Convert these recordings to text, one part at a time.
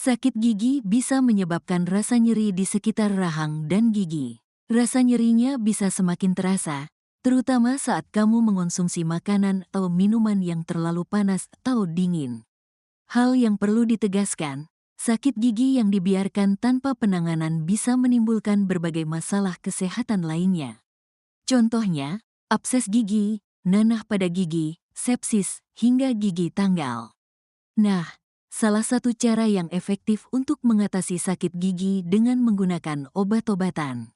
Sakit gigi bisa menyebabkan rasa nyeri di sekitar rahang dan gigi. Rasa nyerinya bisa semakin terasa, terutama saat kamu mengonsumsi makanan atau minuman yang terlalu panas atau dingin. Hal yang perlu ditegaskan, sakit gigi yang dibiarkan tanpa penanganan bisa menimbulkan berbagai masalah kesehatan lainnya. Contohnya, abses gigi, nanah pada gigi, sepsis, hingga gigi tanggal. Nah, salah satu cara yang efektif untuk mengatasi sakit gigi dengan menggunakan obat-obatan.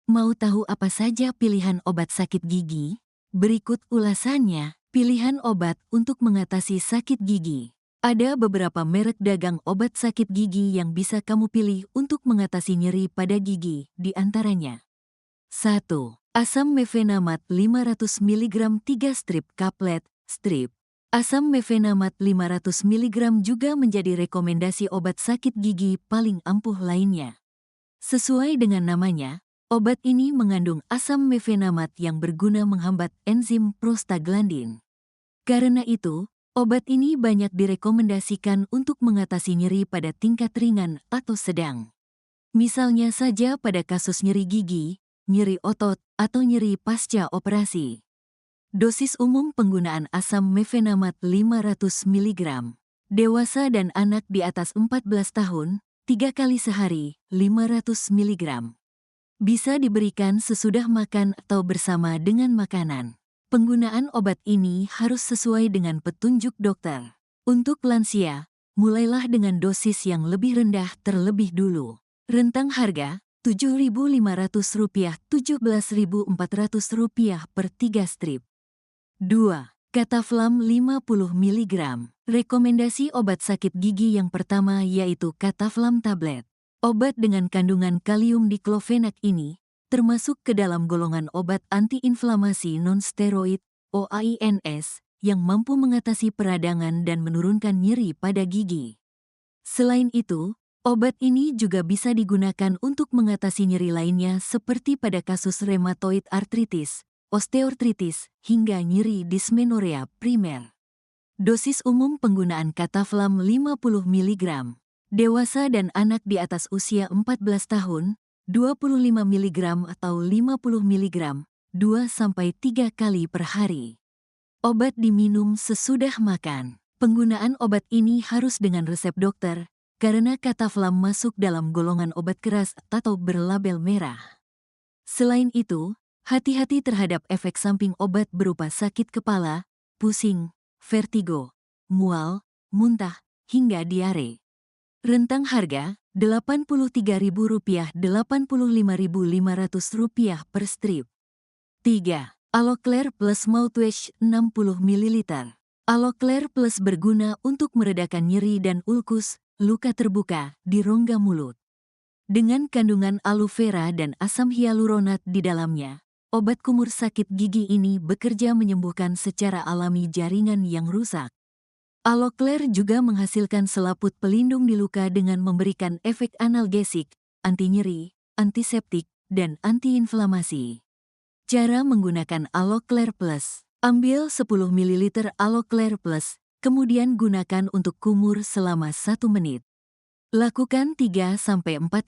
Mau tahu apa saja pilihan obat sakit gigi? Berikut ulasannya, pilihan obat untuk mengatasi sakit gigi. Ada beberapa merek dagang obat sakit gigi yang bisa kamu pilih untuk mengatasi nyeri pada gigi, di antaranya. 1. Asam mefenamat 500 mg 3 strip kaplet, strip. Asam mefenamat 500 mg juga menjadi rekomendasi obat sakit gigi paling ampuh lainnya. Sesuai dengan namanya, obat ini mengandung asam mefenamat yang berguna menghambat enzim prostaglandin. Karena itu, obat ini banyak direkomendasikan untuk mengatasi nyeri pada tingkat ringan atau sedang. Misalnya saja pada kasus nyeri gigi, nyeri otot, atau nyeri pasca operasi. Dosis umum penggunaan asam mefenamat 500 mg. Dewasa dan anak di atas 14 tahun, 3 kali sehari, 500 mg. Bisa diberikan sesudah makan atau bersama dengan makanan. Penggunaan obat ini harus sesuai dengan petunjuk dokter. Untuk lansia, mulailah dengan dosis yang lebih rendah terlebih dulu. Rentang harga, Rp7.500, Rp17.400 per 3 strip. 2. Kataflam 50 mg. Rekomendasi obat sakit gigi yang pertama yaitu Kataflam tablet. Obat dengan kandungan kalium diklofenak ini termasuk ke dalam golongan obat antiinflamasi non-steroid (OAINS) yang mampu mengatasi peradangan dan menurunkan nyeri pada gigi. Selain itu, obat ini juga bisa digunakan untuk mengatasi nyeri lainnya seperti pada kasus rheumatoid arthritis, osteoartritis, hingga nyeri dismenorea primer. Dosis umum penggunaan Kataflam 50 mg. Dewasa dan anak di atas usia 14 tahun, 25 mg atau 50 mg, 2-3 kali per hari. Obat diminum sesudah makan. Penggunaan obat ini harus dengan resep dokter, karena Kataflam masuk dalam golongan obat keras atau berlabel merah. Selain itu, hati-hati terhadap efek samping obat berupa sakit kepala, pusing, vertigo, mual, muntah, hingga diare. Rentang harga, Rp83.000, Rp85.500 per strip. 3. Aloclair Plus Mouthwash 60 ml. Aloclair Plus berguna untuk meredakan nyeri dan ulkus, luka terbuka, di rongga mulut. Dengan kandungan aloe vera dan asam hyaluronat di dalamnya, obat kumur sakit gigi ini bekerja menyembuhkan secara alami jaringan yang rusak. Aloclair juga menghasilkan selaput pelindung di luka dengan memberikan efek analgesik, anti nyeri, antiseptik, dan antiinflamasi. Cara menggunakan Aloclair Plus. Ambil 10 ml Aloclair Plus, kemudian gunakan untuk kumur selama 1 menit. Lakukan 3-4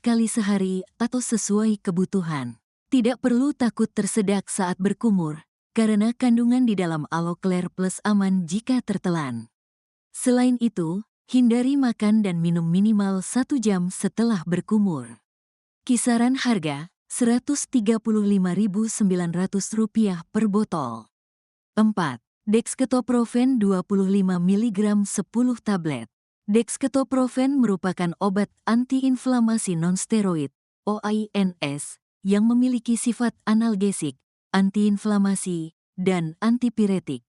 kali sehari atau sesuai kebutuhan. Tidak perlu takut tersedak saat berkumur, karena kandungan di dalam Aloclair Plus aman jika tertelan. Selain itu, hindari makan dan minum minimal 1 jam setelah berkumur. Kisaran harga, Rp135.900 per botol. 4. Dexketoprofen 25 mg 10 tablet. Dexketoprofen merupakan obat antiinflamasi non-steroid (OAINS) yang memiliki sifat analgesik, antiinflamasi, dan antipiretik.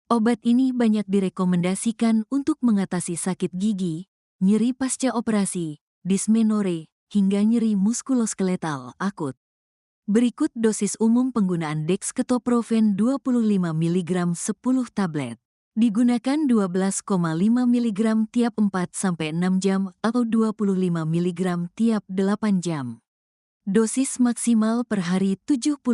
Obat ini banyak direkomendasikan untuk mengatasi sakit gigi, nyeri pasca operasi, dismenore, hingga nyeri muskuloskeletal akut. Berikut dosis umum penggunaan Dexketoprofen 25 mg 10 tablet. Digunakan 12,5 mg tiap 4-6 jam atau 25 mg tiap 8 jam. Dosis maksimal per hari 75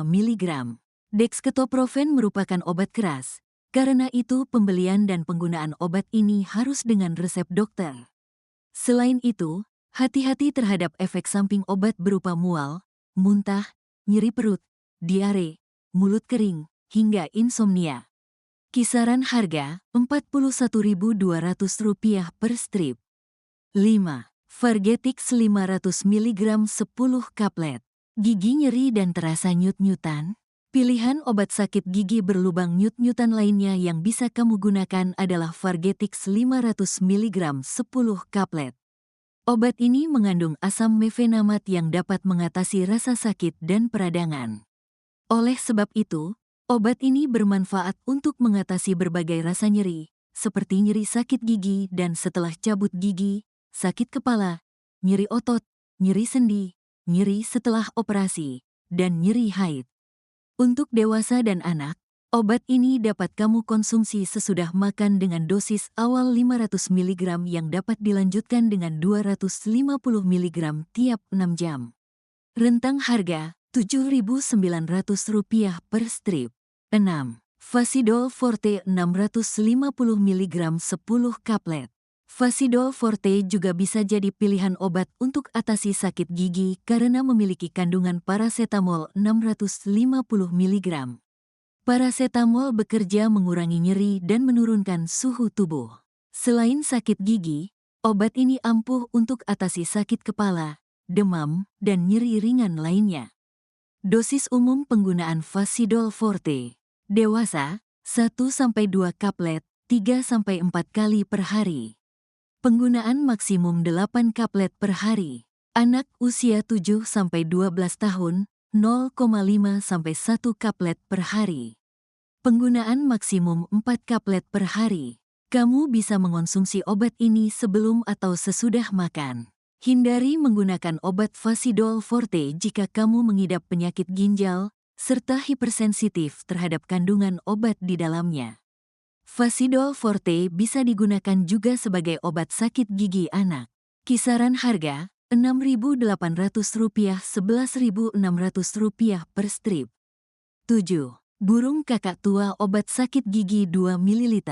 mg. Dexketoprofen merupakan obat keras, karena itu pembelian dan penggunaan obat ini harus dengan resep dokter. Selain itu, hati-hati terhadap efek samping obat berupa mual, muntah, nyeri perut, diare, mulut kering, hingga insomnia. Kisaran harga Rp41.200 per strip. 5. Fargetix 500 mg 10 kaplet. Gigi nyeri dan terasa nyut-nyutan? Pilihan obat sakit gigi berlubang nyut-nyutan lainnya yang bisa kamu gunakan adalah Fargetix 500 mg 10 kaplet. Obat ini mengandung asam mefenamat yang dapat mengatasi rasa sakit dan peradangan. Oleh sebab itu, obat ini bermanfaat untuk mengatasi berbagai rasa nyeri, seperti nyeri sakit gigi dan setelah cabut gigi, sakit kepala, nyeri otot, nyeri sendi, nyeri setelah operasi, dan nyeri haid. Untuk dewasa dan anak, obat ini dapat kamu konsumsi sesudah makan dengan dosis awal 500 mg yang dapat dilanjutkan dengan 250 mg tiap 6 jam. Rentang harga Rp7.900 per strip. 6. Fasidol Forte 650 mg 10 kaplet. Fasidol Forte juga bisa jadi pilihan obat untuk atasi sakit gigi karena memiliki kandungan parasetamol 650 mg. Parasetamol bekerja mengurangi nyeri dan menurunkan suhu tubuh. Selain sakit gigi, obat ini ampuh untuk atasi sakit kepala, demam, dan nyeri ringan lainnya. Dosis umum penggunaan Fasidol Forte. Dewasa, 1-2 kaplet, 3-4 kali per hari. Penggunaan maksimum 8 kaplet per hari. Anak usia 7-12 tahun, 0,5-1 kaplet per hari. Penggunaan maksimum 4 kaplet per hari. Kamu bisa mengonsumsi obat ini sebelum atau sesudah makan. Hindari menggunakan obat Fasidol Forte jika kamu mengidap penyakit ginjal, serta hipersensitif terhadap kandungan obat di dalamnya. Fasidol Forte bisa digunakan juga sebagai obat sakit gigi anak. Kisaran harga Rp6.800 Rp11.600 per strip. 7. Burung kakak tua obat sakit gigi 2 ml.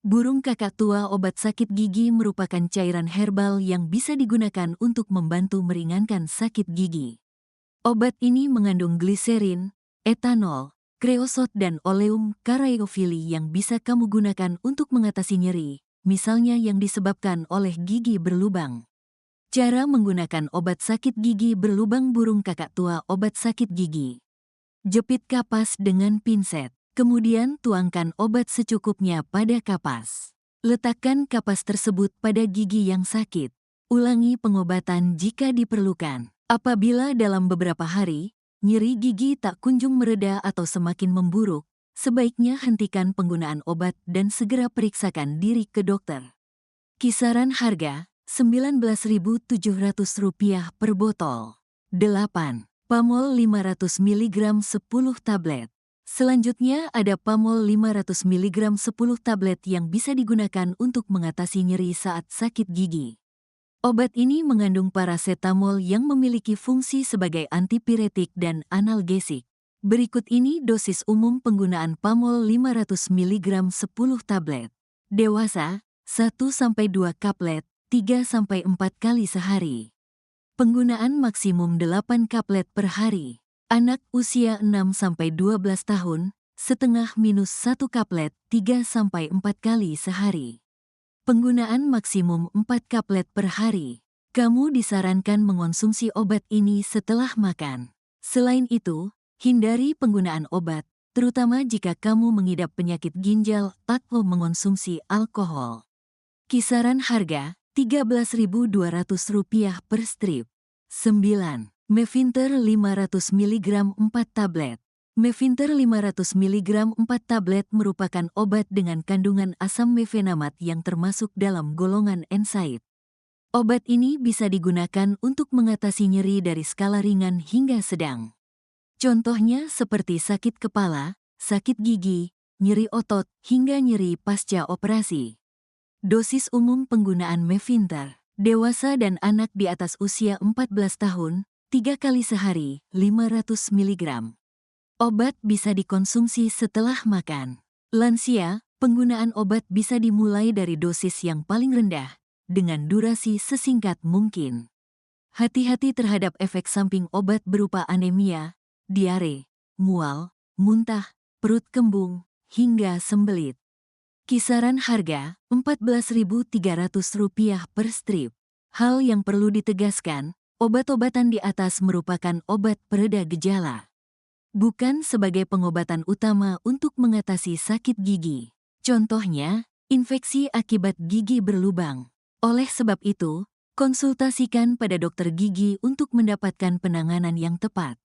Burung kakak tua obat sakit gigi merupakan cairan herbal yang bisa digunakan untuk membantu meringankan sakit gigi. Obat ini mengandung gliserin, etanol, kreosot dan oleum karayofili yang bisa kamu gunakan untuk mengatasi nyeri, misalnya yang disebabkan oleh gigi berlubang. Cara menggunakan obat sakit gigi berlubang burung kakak tua obat sakit gigi. Jepit kapas dengan pinset, kemudian tuangkan obat secukupnya pada kapas. Letakkan kapas tersebut pada gigi yang sakit. Ulangi pengobatan jika diperlukan. Apabila dalam beberapa hari, nyeri gigi tak kunjung mereda atau semakin memburuk, sebaiknya hentikan penggunaan obat dan segera periksakan diri ke dokter. Kisaran harga Rp19.700 per botol. 8. Pamol 500 mg 10 tablet. Selanjutnya ada Pamol 500 mg 10 tablet yang bisa digunakan untuk mengatasi nyeri saat sakit gigi. Obat ini mengandung parasetamol yang memiliki fungsi sebagai antipiretik dan analgesik. Berikut ini dosis umum penggunaan Pamol 500 mg 10 tablet. Dewasa, 1-2 kaplet, 3-4 kali sehari. Penggunaan maksimum 8 kaplet per hari. Anak usia 6-12 tahun, setengah minus 1 kaplet, 3-4 kali sehari. Penggunaan maksimum 4 kaplet per hari. Kamu disarankan mengonsumsi obat ini setelah makan. Selain itu, hindari penggunaan obat, terutama jika kamu mengidap penyakit ginjal atau mengonsumsi alkohol. Kisaran harga Rp13.200 per strip. 9. Mefinter 500 mg 4 tablet. Mefinter 500 mg 4 tablet merupakan obat dengan kandungan asam mefenamat yang termasuk dalam golongan NSAID. Obat ini bisa digunakan untuk mengatasi nyeri dari skala ringan hingga sedang. Contohnya seperti sakit kepala, sakit gigi, nyeri otot, hingga nyeri pasca operasi. Dosis umum penggunaan Mefinter. Dewasa dan anak di atas usia 14 tahun, 3 kali sehari, 500 mg. Obat bisa dikonsumsi setelah makan. Lansia, penggunaan obat bisa dimulai dari dosis yang paling rendah, dengan durasi sesingkat mungkin. Hati-hati terhadap efek samping obat berupa anemia, diare, mual, muntah, perut kembung, hingga sembelit. Kisaran harga Rp14.300 per strip. Hal yang perlu ditegaskan, obat-obatan di atas merupakan obat pereda gejala, bukan sebagai pengobatan utama untuk mengatasi sakit gigi. Contohnya, infeksi akibat gigi berlubang. Oleh sebab itu, konsultasikan pada dokter gigi untuk mendapatkan penanganan yang tepat.